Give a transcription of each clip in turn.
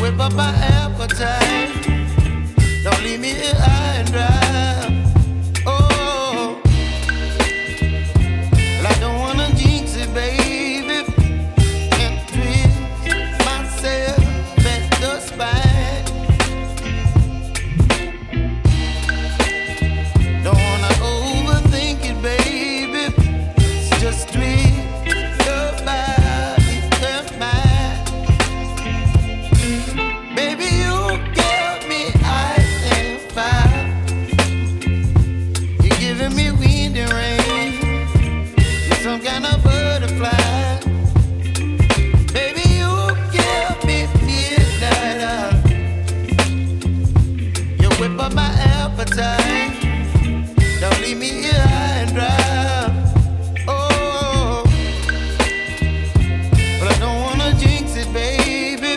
whip up my appetite. Don't leave me here high and dry. Oh, well, I don't wanna jinx it, baby, and twist myself at the spine. Don't wanna overthink it, baby. It's just twist your body and mine. Baby, you give me ice and fire. You're giving me wind and rain. You're some kind of butterfly. Baby, you give me midnight. You whip up my appetite. Don't leave me here high and dry. Oh, but I don't wanna jinx it, baby.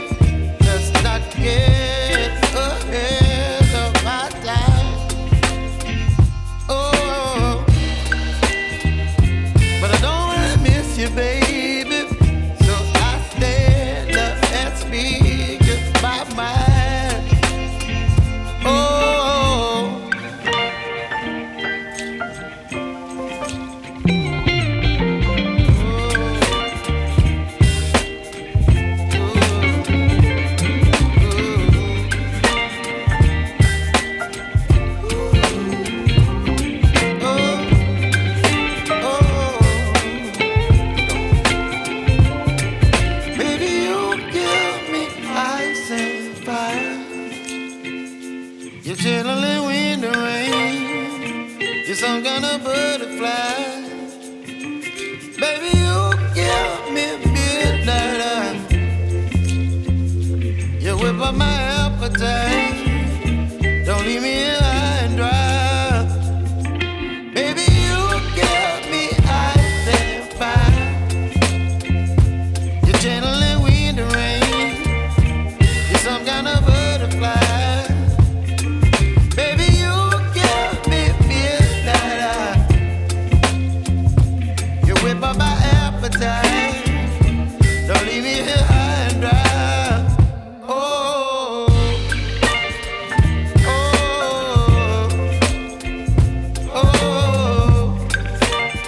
Let's not get ahead of my time. Oh, but I don't wanna miss you, baby. So I stand up and speak my mind. Oh. You're chilling wind and rain. You're some kind of butterfly. Baby, you give me midnight. You whip up my appetite. Don't leave me here high and dry. Baby, you give me ice and fire. You're channeling wind and rain. You're some kind of butterfly. Baby, you give me midnight. You whip up my appetite.